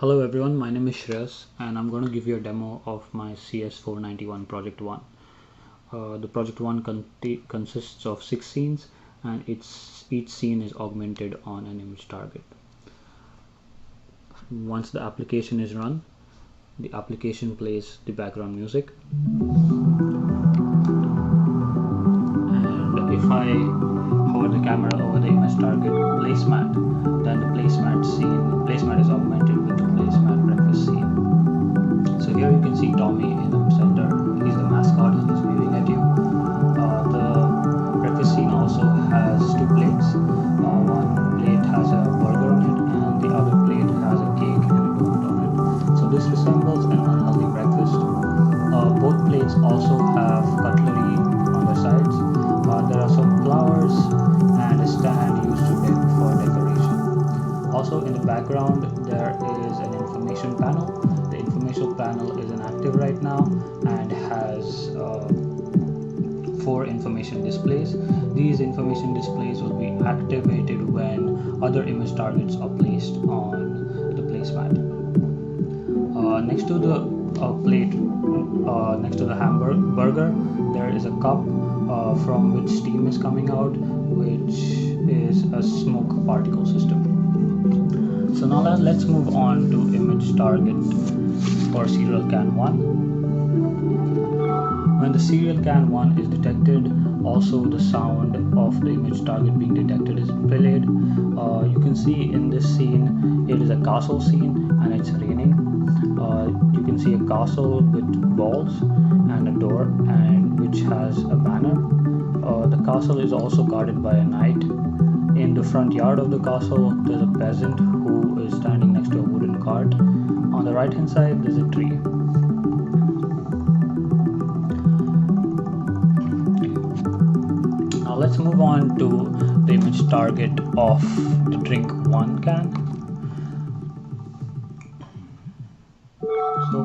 Hello everyone, my name is Shreyas and I'm going to give you a demo of my CS491 Project 1. The Project 1 consists of 6 scenes and each scene is augmented on an image target. Once the application is run, the application plays the background music, and if I hover the camera over the image target placemat, then the placemat is augmented with the placemat breakfast scene. So here you can see Tommy in the center. He's the mascot and he's waving at you. The breakfast scene also has 2 plates. One plate has a burger on it and the other plate has a cake and a donut on it. So this resembles an unhealthy breakfast. Both plates also have cutlery on their sides. There are some flowers and a stand used for decoration. Also in the background there is an information panel. The information panel is inactive right now and has 4 information displays. These information displays will be activated when other image targets are placed on the placemat. Next to the plate, next to the hamburger, there is a cup from which steam is coming out, which is a smoke particle system. So now let's move on to image target for serial can 1. When the serial can 1 is detected, also the sound of the image target being detected is played. You can see in this scene, it is a castle scene and it's raining. You can see a castle with walls and a door and which has a banner. The castle is also guarded by a knight. In the front yard of the castle, there's a peasant who is standing next to a wooden cart. On the right hand side, there's a tree. Now let's move on to the image target of the drink 1 can. So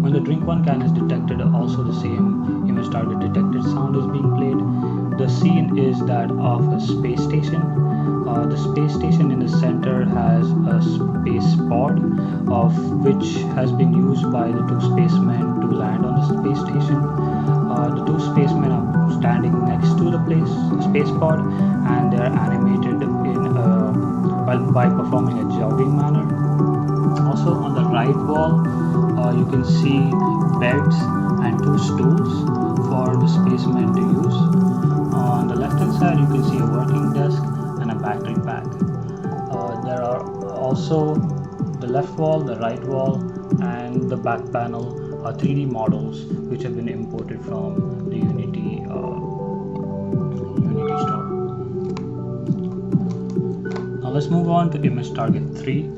when the drink 1 can is detected, also the same image target detected sound is being played. The scene is that of a space station. The space station in the center has a space pod of which has been used by the 2 spacemen to land on the space station. The 2 spacemen are standing next to the space pod and they are animated by performing a jogging manner. Also on the right wall, you can see beds and 2 stools for the spacemen to use. On the left hand side, you can see a working desk and a battery pack. There are also the left wall, the right wall, and the back panel are 3D models which have been imported from the Unity store. Now let's move on to image target 3.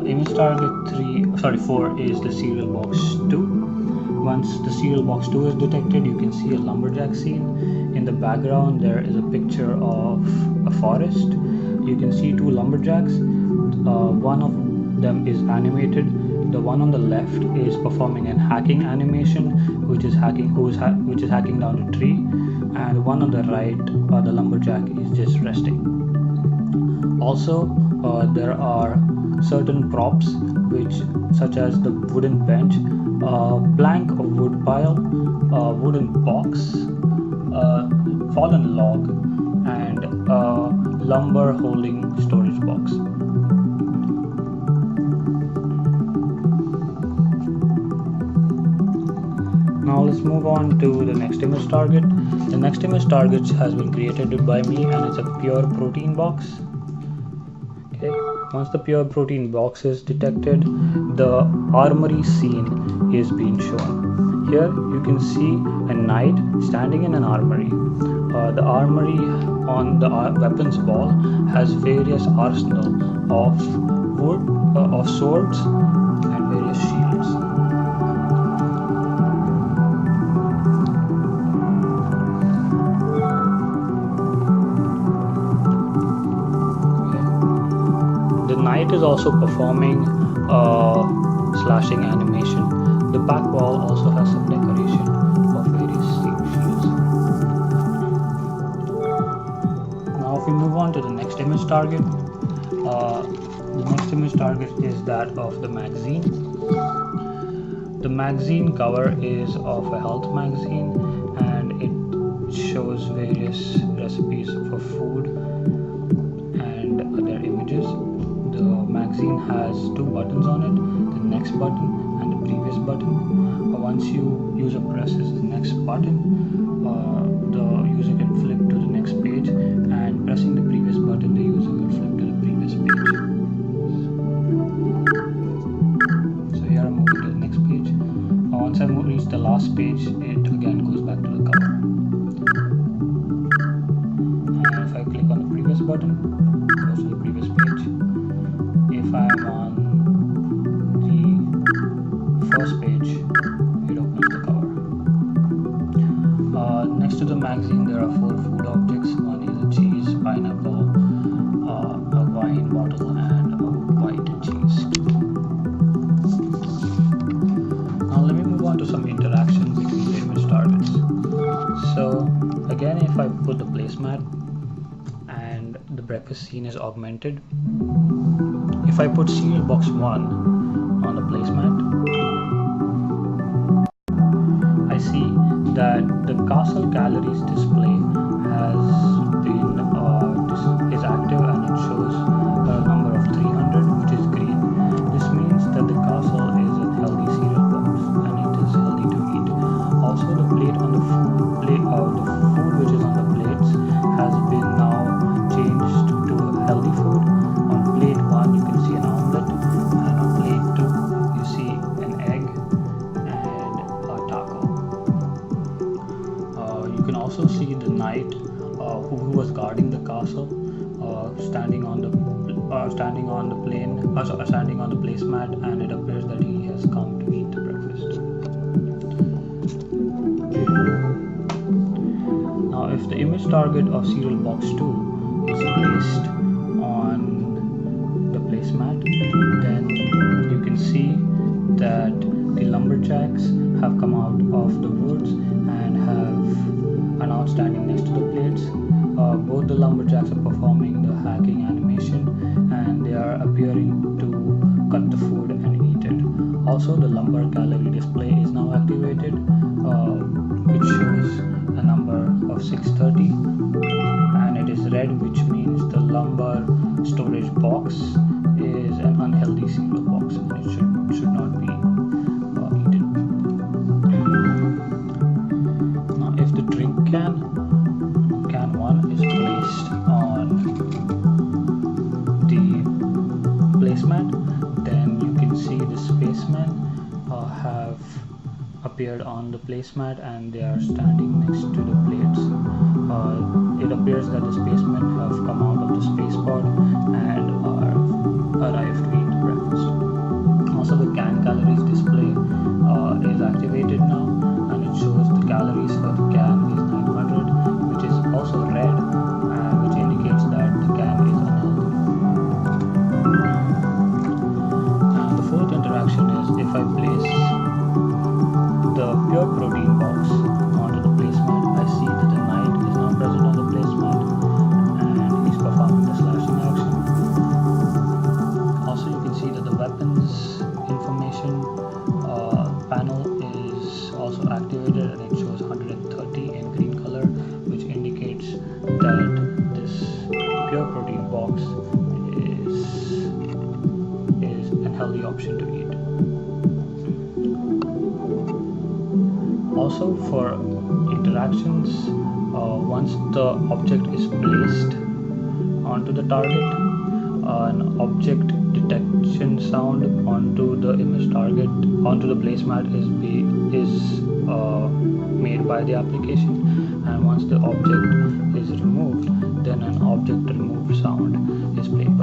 Image target 4 is the serial box 2. Once the serial box 2 is detected, you can see a lumberjack scene. In the background there is a picture of a forest. You can see 2 lumberjacks. One of them is animated. The one on the left is performing an hacking animation, which is hacking down a tree, and the one on the right, the lumberjack, is just resting. Also, there are certain props, such as the wooden bench, plank of wood pile, wooden box, fallen log, and lumber holding storage box. Now let's move on to the next image target. The next image target has been created by me and it's a pure protein box. Okay. Once the pure protein box is detected, the armory scene is being shown. Here you can see a knight standing in an armory. The armory on the weapons wall has various arsenal of wood, of swords and various shields. The knight is also performing slashing animation. The back wall also has some decoration of various shields. Now if we move on to the next image target, the next next image target is that of the magazine. The magazine cover is of a health magazine, and it shows various recipes for food and other images. The magazine has two buttons on it, the next button and the previous button. Once you user presses the next button, the user can flip to the next page, and pressing the previous button, the user will flip to the previous page. So here I'm moving to the next page. Once I reach the last page, it again goes back to the cover. And if I click on the previous button, it goes to the previous page. If I'm on the first page, it opens the cover. Next to the magazine, there are 4 food objects. One is a cheese, pineapple, a wine bottle, and a white cheese. Now let me move on to some interaction between the image targets. So again, if I put the placemat and the breakfast scene is augmented, if I put serial box 1 on the placemat, I see that the castle calories display is active, and it shows a number of 300, which is green. This means that the castle is a healthy cereal box and it is healthy to eat. Also, the plate on the food which is on the plates has been now changed to healthy food. On plate 1 you can see an omelette, and on plate 2 you see an egg and a taco. You can also see the knight who was guarding the castle standing on the placemat, and it appears that he has come to eat the breakfast. Now, if the image target of serial box 2 is placed on the placemat, then you can see that the lumberjacks have come out of the woods and are now standing next to the plates. Both the lumberjacks are performing the hacking animation, and they are appearing to cut the food and eat it. Also, the lumber calorie display is now activated, which shows a number of 630, and it is red, which means the lumber storage box is an unhealthy cereal box and it should not be eaten. Now, if the drink can 1 is placed on the placemat, then you can see the spacemen have appeared on the placemat, and they are standing next to the plates. It appears that the spacemen have come out of the spacepod and are arrived to eat breakfast. Also, the can calories display is activated now, and it shows the calories for the can is 900, which is also red, which indicates that the can is unhealthy. And the fourth interaction is if I place the pure protein box onto the placemat, I see that the knight is now present on the placemat and he's performing the slashing action. Also, you can see that the weapons information panel is also activated, and it shows 130 in green color, which indicates that this pure protein box is a healthy option to eat. Also, for interactions, once the object is placed onto the target, an object detection sound onto the image target, onto the placemat is made by the application, and once the object is removed, then an object remove sound is played.